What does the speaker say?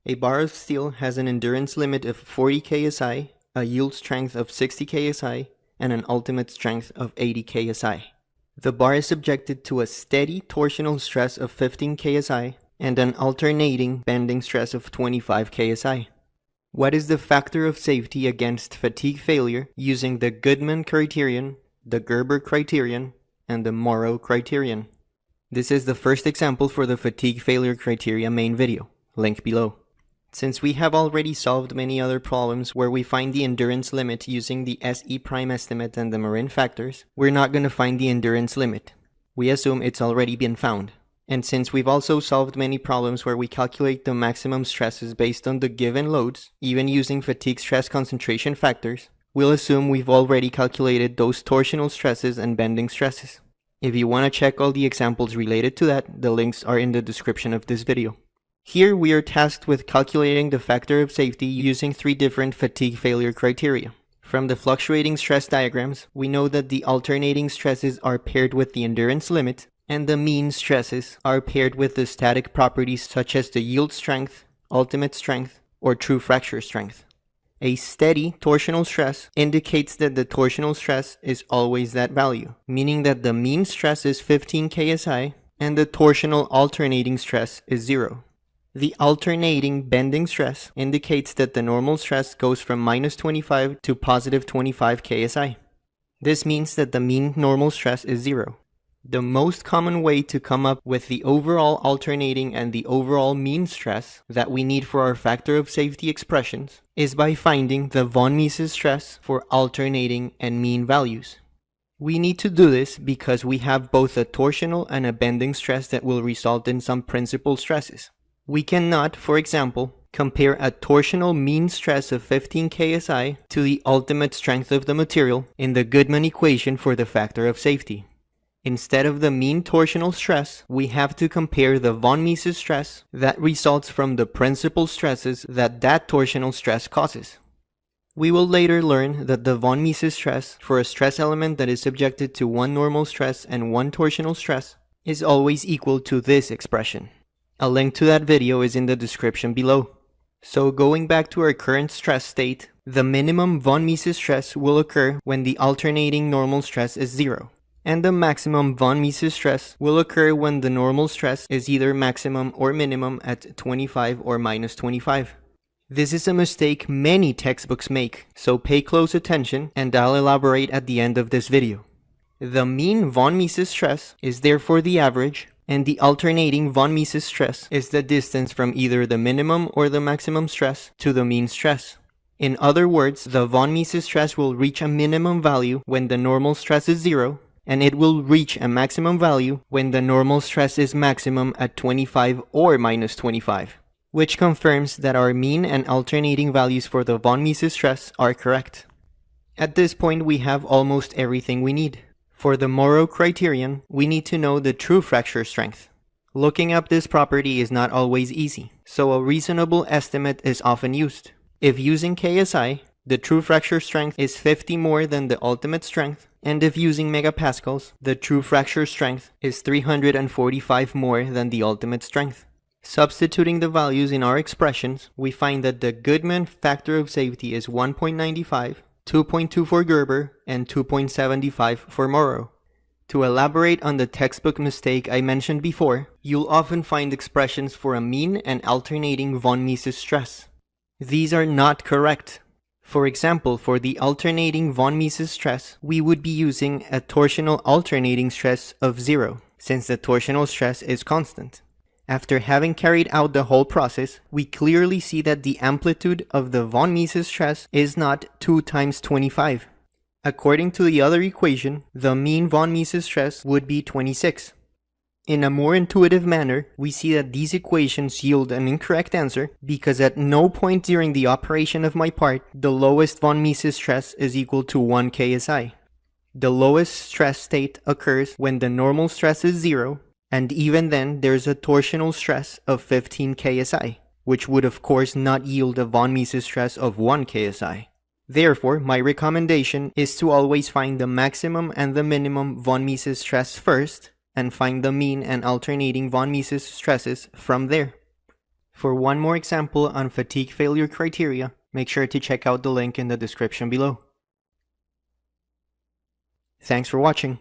A bar of steel has an endurance limit of 40 ksi, a yield strength of 60 ksi, and an ultimate strength of 80 ksi. The bar is subjected to a steady torsional stress of 15 ksi and an alternating bending stress of 25 ksi. What is the factor of safety against fatigue failure using the Goodman criterion, the Gerber criterion, and the Morrow criterion? This is the first example for the fatigue failure criteria main video, link below. Since we have already solved many other problems where we find the endurance limit using the SE prime estimate and the Marin factors, we're not going to find the endurance limit. We assume it's already been found. And since we've also solved many problems where we calculate the maximum stresses based on the given loads, even using fatigue stress concentration factors, we'll assume we've already calculated those torsional stresses and bending stresses. If you want to check all the examples related to that, the links are in the description of this video. Here we are tasked with calculating the factor of safety using 3 different fatigue failure criteria. From the fluctuating stress diagrams, we know that the alternating stresses are paired with the endurance limit, and the mean stresses are paired with the static properties such as the yield strength, ultimate strength, or true fracture strength. A steady torsional stress indicates that the torsional stress is always that value, meaning that the mean stress is 15 ksi and the torsional alternating stress is 0. The alternating bending stress indicates that the normal stress goes from minus 25 to positive 25 ksi. This means that the mean normal stress is 0. The most common way to come up with the overall alternating and the overall mean stress that we need for our factor of safety expressions is by finding the von Mises stress for alternating and mean values. We need to do this because we have both a torsional and a bending stress that will result in some principal stresses. We cannot, for example, compare a torsional mean stress of 15 ksi to the ultimate strength of the material in the Goodman equation for the factor of safety. Instead of the mean torsional stress, we have to compare the von Mises stress that results from the principal stresses that torsional stress causes. We will later learn that the von Mises stress for a stress element that is subjected to 1 normal stress and 1 torsional stress is always equal to this expression. A link to that video is in the description below. So going back to our current stress state, the minimum von Mises stress will occur when the alternating normal stress is 0. And the maximum von Mises stress will occur when the normal stress is either maximum or minimum at 25 or minus 25. This is a mistake many textbooks make, so pay close attention and I'll elaborate at the end of this video. The mean von Mises stress is therefore the average, and the alternating von Mises stress is the distance from either the minimum or the maximum stress to the mean stress. In other words, the von Mises stress will reach a minimum value when the normal stress is 0, and it will reach a maximum value when the normal stress is maximum at 25 or minus 25, which confirms that our mean and alternating values for the von Mises stress are correct. At this point, we have almost everything we need. For the Morrow criterion, we need to know the true fracture strength. Looking up this property is not always easy, so a reasonable estimate is often used. If using KSI, the true fracture strength is 50 more than the ultimate strength, and if using megapascals, the true fracture strength is 345 more than the ultimate strength. Substituting the values in our expressions, we find that the Goodman factor of safety is 1.95, 2.2 for Gerber, and 2.75 for Morrow. To elaborate on the textbook mistake I mentioned before, you'll often find expressions for a mean and alternating von Mises stress. These are not correct. For example, for the alternating von Mises stress, we would be using a torsional alternating stress of 0, since the torsional stress is constant. After having carried out the whole process, we clearly see that the amplitude of the von Mises stress is not 2 times 25. According to the other equation, the mean von Mises stress would be 26. In a more intuitive manner, we see that these equations yield an incorrect answer because at no point during the operation of my part, the lowest von Mises stress is equal to 1 ksi. The lowest stress state occurs when the normal stress is 0, and even then there's a torsional stress of 15 ksi, which would of course not yield a von Mises stress of 1 ksi. Therefore, my recommendation is to always find the maximum and the minimum von Mises stress first, and find the mean and alternating von Mises stresses from there. For one more example on fatigue failure criteria, make sure to check out the link in the description below. Thanks for watching.